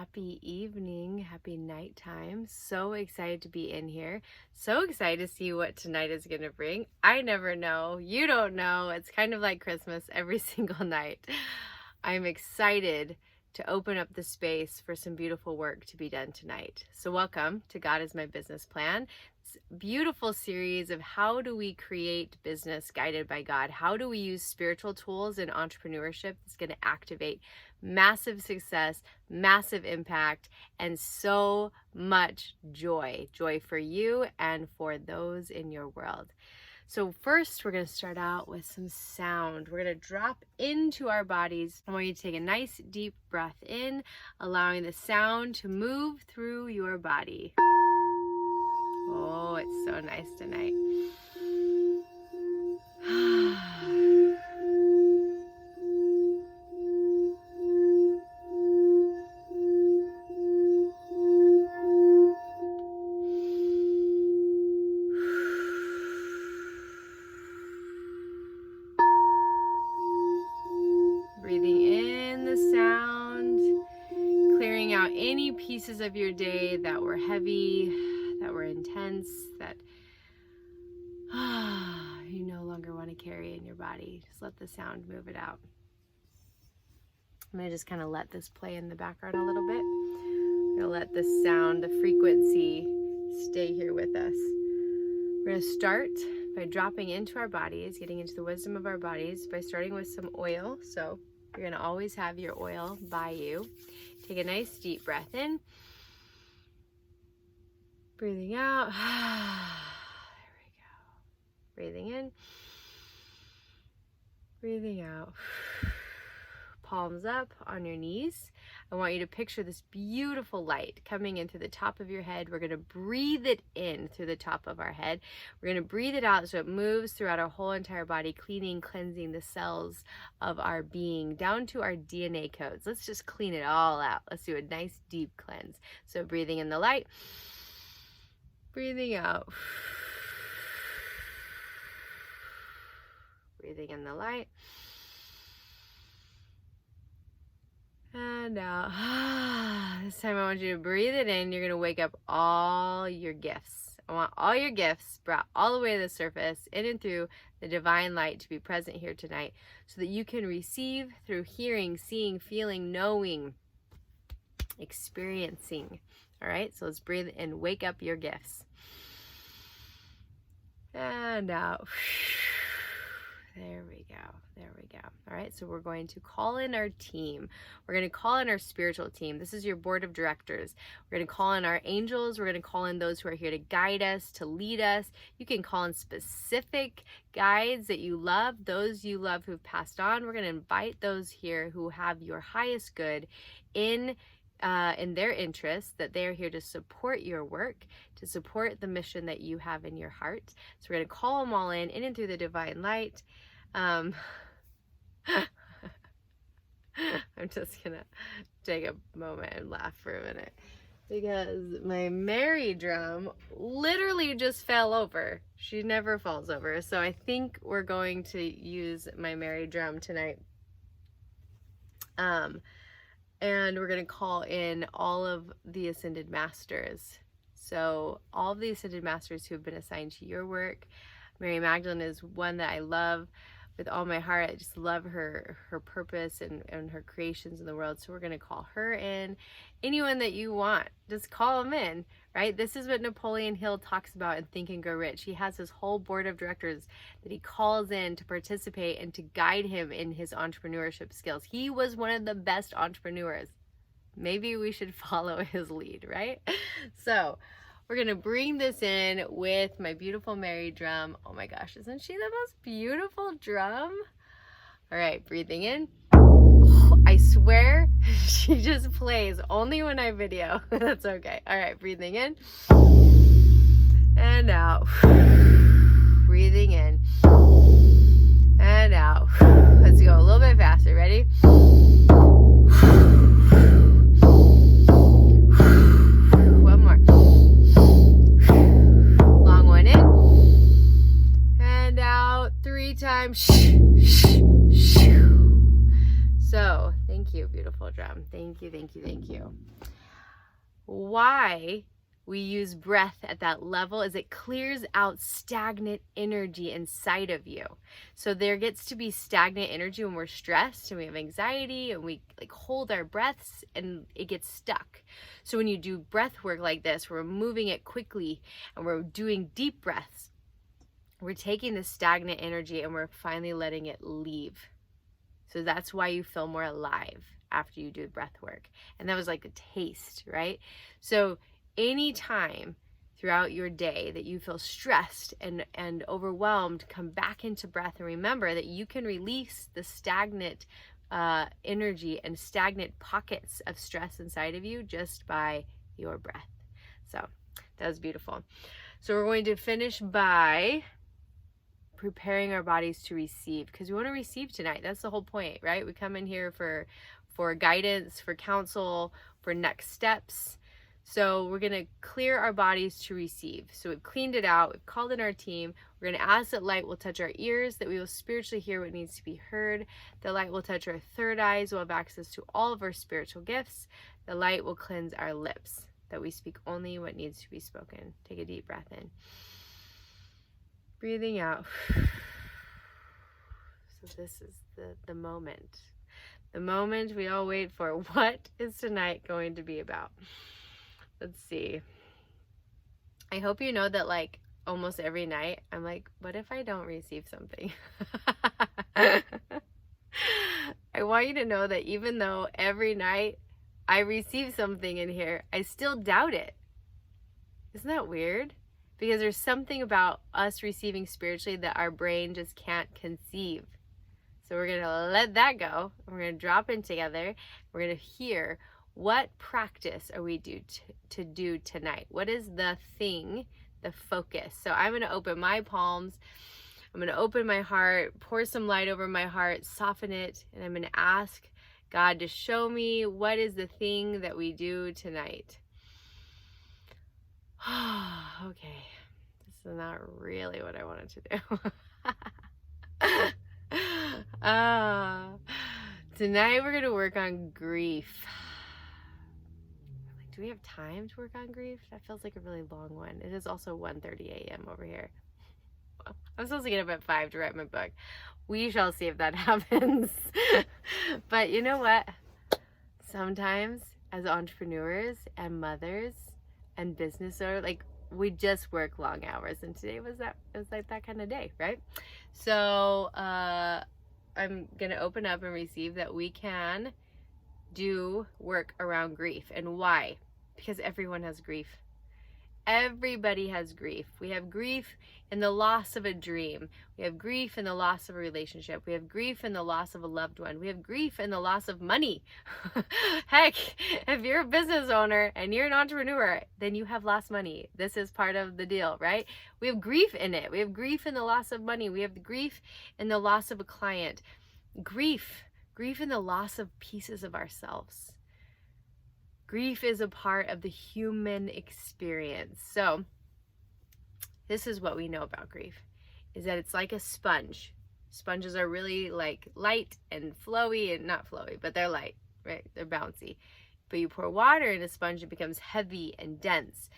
Happy evening, happy nighttime. So excited to be in here. So excited to see what tonight is going to bring. I never know. You don't know. It's kind of like Christmas every single night. I'm excited to open up the space for some beautiful work to be done tonight. So welcome to God is My Business Plan. It's a beautiful series of how do we create business guided by God? How do we use spiritual tools in entrepreneurship that's going to activate massive success, massive impact, and so much joy. Joy for you and for those in your world. So first, we're going to start out with some sound. We're going to drop into our bodies. I want you to take a nice deep breath in, allowing the sound to move through your body. Oh, it's so nice tonight. Breathing in the sound, clearing out any pieces of your day that were heavy, that were intense, that you no longer want to carry in your body. Just let the sound move it out. I'm going to just kind of let this play in the background a little bit. I'm going to let the sound, the frequency, stay here with us. We're going to start by dropping into our bodies, getting into the wisdom of our bodies by starting with some oil. So you're going to always have your oil by you. Take a nice deep breath in. Breathing out. There we go. Breathing in. Breathing out. Palms up on your knees. I want you to picture this beautiful light coming in through the top of your head. We're going to breathe it in through the top of our head. We're going to breathe it out so it moves throughout our whole entire body, cleaning, cleansing the cells of our being down to our DNA codes. Let's just clean it all out. Let's do a nice deep cleanse. So breathing in the light, breathing out. Breathing in the light. And out. This time I want you to breathe it in. You're going to wake up all your gifts. I want all your gifts brought all the way to the surface, in and through the divine light to be present here tonight so that you can receive through hearing, seeing, feeling, knowing, experiencing. All right, so let's breathe in. Wake up your gifts. And out. There we go. There we go. All right. So we're going to call in our team. We're going to call in our spiritual team. This is your board of directors. We're going to call in our angels. We're going to call in those who are here to guide us, to lead us. You can call in specific guides that you love, those you love who've passed on. We're going to invite those here who have your highest good in their interests, that they are here to support your work, to support the mission that you have in your heart. So we're going to call them all in and through the divine light. I'm just going to take a moment and laugh for a minute because my Mary drum literally just fell over. She never falls over. So I think we're going to use my Mary drum tonight. And we're going to call in all of the Ascended Masters. So all of the Ascended Masters who have been assigned to your work. Mary Magdalene is one that I love with all my heart. I just love her purpose and her creations in the world. So we're going to call her in. Anyone that you want, just call them in, right? This is what Napoleon Hill talks about in Think and Grow Rich. He has his whole board of directors that he calls in to participate and to guide him in his entrepreneurship skills. He was one of the best entrepreneurs. Maybe we should follow his lead, right? So we're going to bring this in with my beautiful Mary drum. Oh my gosh, isn't she the most beautiful drum? All right, breathing in. I swear she just plays only when I video. That's okay. All right, breathing in and out. Breathing in and out. Let's go a little bit faster. Ready? One more. Long one in and out 3 times. So, thank you, beautiful beautiful drum. Thank you, thank you, thank you. Why we use breath at that level is it clears out stagnant energy inside of you. So there gets to be stagnant energy when we're stressed and we have anxiety and we like hold our breaths and it gets stuck. So when you do breath work like this, we're moving it quickly and we're doing deep breaths. We're taking the stagnant energy and we're finally letting it leave. So that's why you feel more alive after you do breath work. And that was like a taste, right? So anytime throughout your day that you feel stressed and overwhelmed, come back into breath and remember that you can release the stagnant energy and stagnant pockets of stress inside of you just by your breath. So that was beautiful. So we're going to finish by preparing our bodies to receive, because we want to receive tonight. That's the whole point, right? We come in here for guidance, for counsel, for next steps. So we're going to clear our bodies to receive. So we've cleaned it out. We've called in our team. We're going to ask that light will touch our ears, that we will spiritually hear what needs to be heard. The light will touch our third eyes. We'll have access to all of our spiritual gifts. The light will cleanse our lips, that we speak only what needs to be spoken. Take a deep breath in. Breathing out. So this is the moment. The moment we all wait for. What is tonight going to be about? Let's see. I hope you know that like almost every night I'm like, what if I don't receive something? I want you to know that even though every night I receive something in here, I still doubt it. Isn't that weird? Because there's something about us receiving spiritually that our brain just can't conceive. So we're going to let that go. We're going to drop in together. We're going to hear, what practice are we to do tonight? What is the thing, the focus? So I'm going to open my palms. I'm going to open my heart, pour some light over my heart, soften it, and I'm going to ask God to show me what is the thing that we do tonight. Okay, this is not really what I wanted to do. Tonight we're going to work on grief. Do we have time to work on grief? That feels like a really long one. It is also 1:30 a.m. over here. I'm supposed to get up at 5 to write my book. We shall see if that happens. But you know what? Sometimes as entrepreneurs and mothers and business owners, like we just work long hours, and today was like that kind of day, right? So I'm gonna open up and receive that we can do work around grief. And why? Because everyone has grief. Everybody has grief. We have grief in the loss of a dream. We have grief in the loss of a relationship. We have grief in the loss of a loved one. We have grief in the loss of money. Heck, if you're a business owner and you're an entrepreneur, then you have lost money. This is part of the deal, right? We have grief in it. We have grief in the loss of money. We have the grief in the loss of a client. Grief in the loss of pieces of ourselves. Grief is a part of the human experience. So this is what we know about grief, is that it's like a sponge. Sponges are really like light and flowy, and not flowy, but they're light, right? They're bouncy. But you pour water in a sponge, it becomes heavy and dense.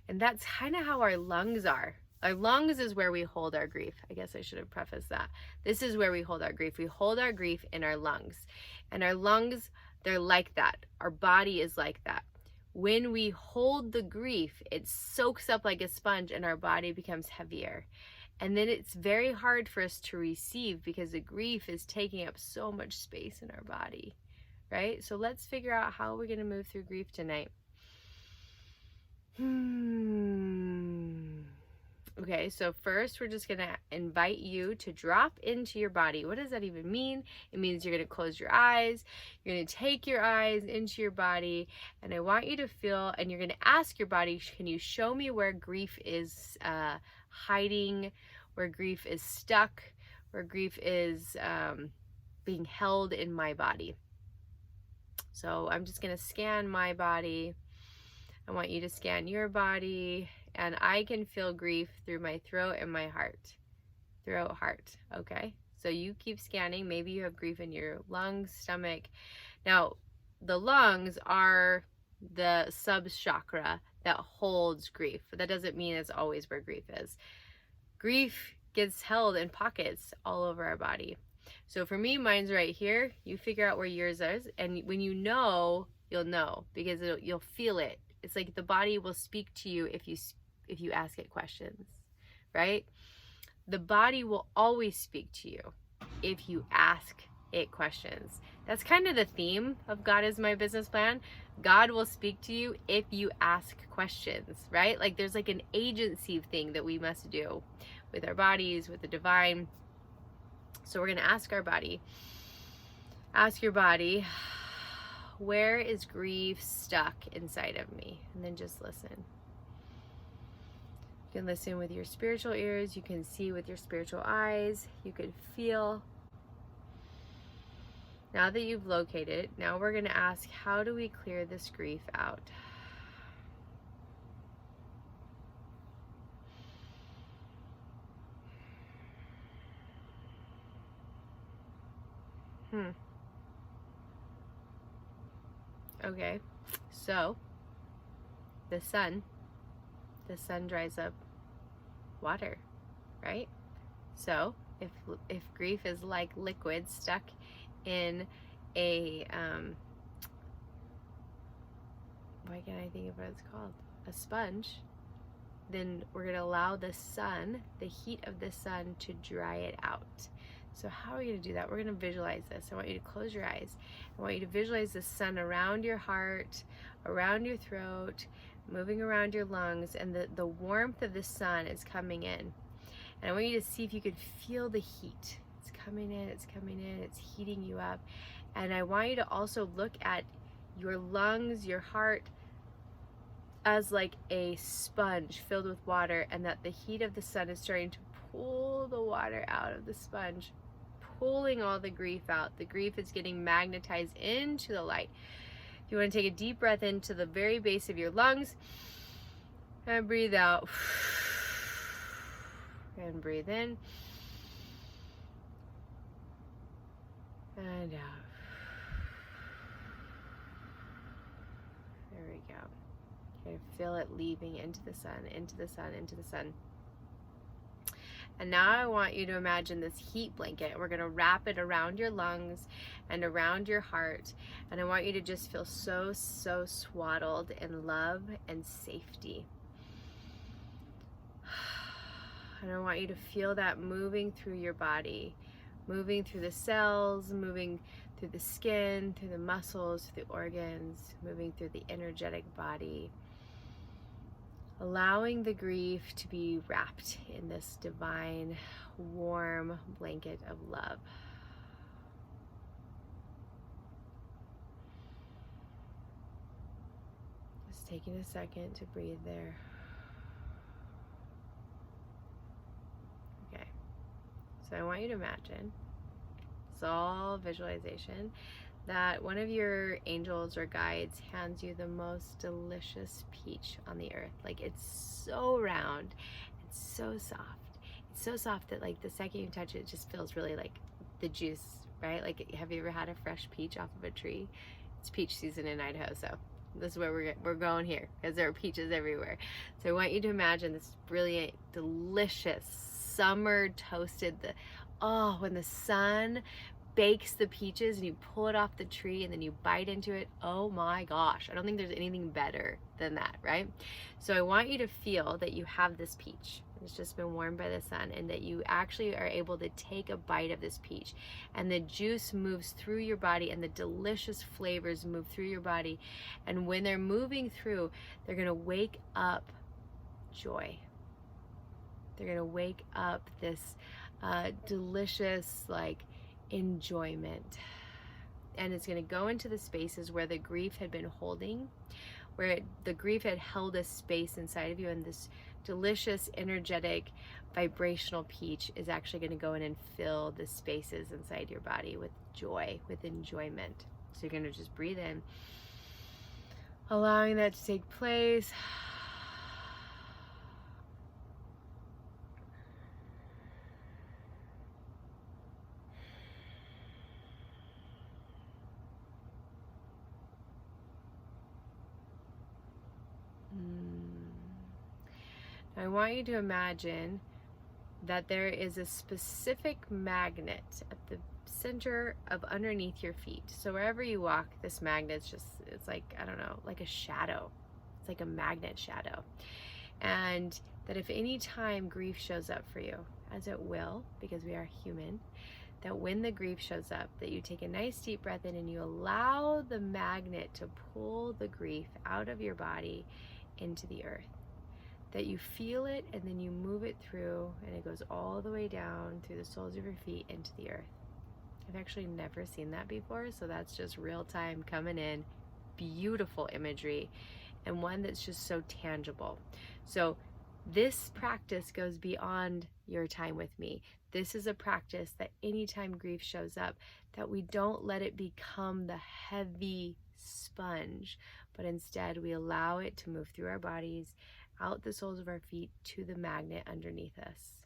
And that's kind of how our lungs are. Our lungs is where we hold our grief. I guess I should have prefaced that. This is where we hold our grief. We hold our grief in our lungs. And our lungs, they're like that. Our body is like that. When we hold the grief, it soaks up like a sponge and our body becomes heavier. And then it's very hard for us to receive because the grief is taking up so much space in our body, right? So let's figure out how we're going to move through grief tonight. Okay, so first we're just going to invite you to drop into your body. What does that even mean? It means you're going to close your eyes. You're going to take your eyes into your body, and I want you to feel, and you're going to ask your body, can you show me where grief is hiding, where grief is stuck, where grief is being held in my body. So I'm just going to scan my body. I want you to scan your body. And I can feel grief through my throat and my heart. Throat, heart. Okay? So you keep scanning. Maybe you have grief in your lungs, stomach. Now, the lungs are the subchakra that holds grief. But that doesn't mean it's always where grief is. Grief gets held in pockets all over our body. So for me, mine's right here. You figure out where yours is, and when you know, you'll know, because you'll feel it. It's like the body will speak to you if you ask it questions, right? The body will always speak to you if you ask it questions. That's kind of the theme of God is my business plan. God will speak to you if you ask questions, right? Like there's like an agency thing that we must do with our bodies, with the divine. So we're going to ask our body. Ask your body, where is grief stuck inside of me? And then just listen. You can listen with your spiritual ears. You can see with your spiritual eyes. You can feel. Now that you've located it, now we're going to ask, how do we clear this grief out? Okay, so the sun dries up water, right? So if grief is like liquid stuck in a why can't I think of what it's called? A sponge, then we're going to allow the sun, the heat of the sun, to dry it out. So how are we going to do that? We're going to visualize this. I want you to close your eyes. I want you to visualize the sun around your heart, around your throat, moving around your lungs, and the warmth of the sun is coming in. And I want you to see if you can feel the heat. It's coming in, it's coming in, it's heating you up. And I want you to also look at your lungs, your heart, as like a sponge filled with water, and that the heat of the sun is starting to pull the water out of the sponge, pulling all the grief out. The grief is getting magnetized into the light. If you want to take a deep breath into the very base of your lungs and breathe out and breathe in and out. There we go. Okay, feel it leaving into the sun, into the sun, into the sun. And now I want you to imagine this heat blanket. We're going to wrap it around your lungs and around your heart. And I want you to just feel so swaddled in love and safety. And I want you to feel that moving through your body, moving through the cells, moving through the skin, through the muscles, through the organs, moving through the energetic body. Allowing the grief to be wrapped in this divine, warm blanket of love. Just taking a second to breathe there. Okay, so I want you to imagine, it's all visualization, that one of your angels or guides hands you the most delicious peach on the earth. Like, it's so round, it's so soft. It's so soft that like the second you touch it, it just feels really like the juice, right? Like, have you ever had a fresh peach off of a tree? It's peach season in Idaho, so this is where we're going here, because there are peaches everywhere. So I want you to imagine this brilliant, delicious, summer toasted, when the sun bakes the peaches and you pull it off the tree and then you bite into it. Oh my gosh, I don't think there's anything better than that, right? So I want you to feel that you have this peach. It's just been warmed by the sun, and that you actually are able to take a bite of this peach, and the juice moves through your body and the delicious flavors move through your body. And when they're moving through, they're going to wake up joy. They're going to wake up this delicious, like, enjoyment, and it's going to go into the spaces where the grief had been holding, where the grief had held a space inside of you, and this delicious, energetic, vibrational peach is actually going to go in and fill the spaces inside your body with joy, with enjoyment. So you're going to just breathe in, allowing that to take place. I want you to imagine that there is a specific magnet at the center of underneath your feet. So wherever you walk, this magnet's just, it's like, I don't know, like a shadow. It's like a magnet shadow. And that if any time grief shows up for you, as it will, because we are human, that when the grief shows up, that you take a nice deep breath in and you allow the magnet to pull the grief out of your body into the earth. That you feel it and then you move it through and it goes all the way down through the soles of your feet into the earth. I've actually never seen that before, so that's just real time coming in. Beautiful imagery, and one that's just so tangible. So this practice goes beyond your time with me. This is a practice that anytime grief shows up, that we don't let it become the heavy sponge, but instead we allow it to move through our bodies, out the soles of our feet to the magnet underneath us.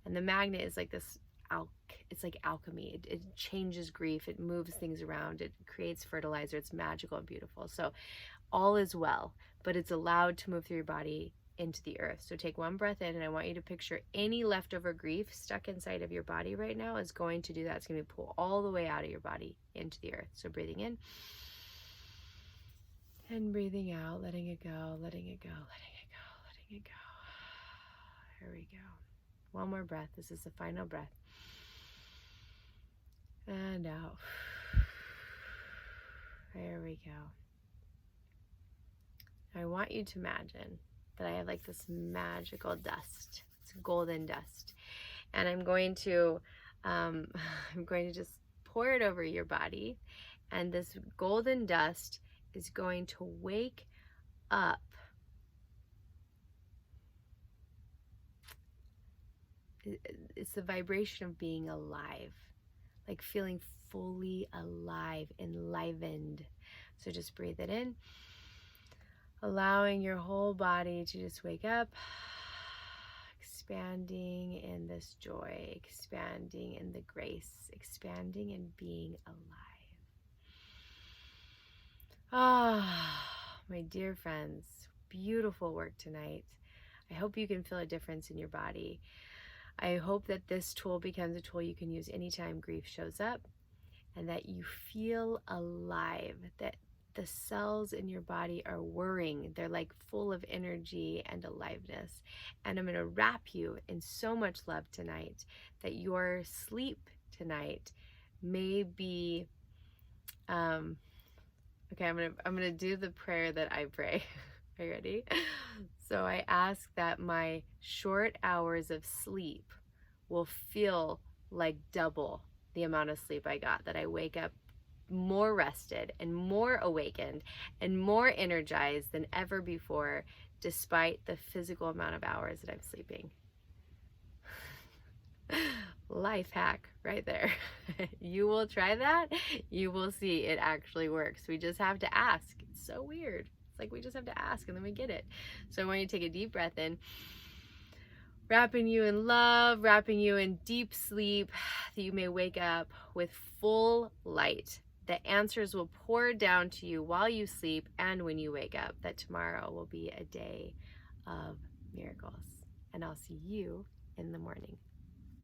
And the magnet is like this, it's like alchemy. It changes grief, it moves things around, it creates fertilizer, it's magical and beautiful. So all is well, but it's allowed to move through your body into the earth. So take one breath in, and I want you to picture any leftover grief stuck inside of your body right now is going to do that. It's going to pull all the way out of your body into the earth. So breathing in and breathing out, letting it go, letting it go, letting it go, letting it go. Here we go. One more breath. This is the final breath. And out. There we go. I want you to imagine that I have like this magical dust. It's golden dust. And I'm going to just pour it over your body. And this golden dust is going to wake up it's the vibration of being alive, like feeling fully alive, enlivened. So just breathe it in, allowing your whole body to just wake up, expanding in this joy, expanding in the grace, expanding and being alive. My dear friends, beautiful work tonight. I hope you can feel a difference in your body. I hope that this tool becomes a tool you can use anytime grief shows up, and that you feel alive, that the cells in your body are whirring. They're like full of energy and aliveness. And I'm going to wrap you in so much love tonight that your sleep tonight may be okay, I'm gonna do the prayer that I pray. Are you ready? So I ask that my short hours of sleep will feel like double the amount of sleep I got, that I wake up more rested and more awakened and more energized than ever before, despite the physical amount of hours that I'm sleeping. Life hack right there. You will try that. You will see it actually works. We just have to ask. It's so weird. It's like we just have to ask and then we get it. So I want you to take a deep breath in, wrapping you in love, wrapping you in deep sleep, that you may wake up with full light. The answers will pour down to you while you sleep and when you wake up, that tomorrow will be a day of miracles. And I'll see you in the morning.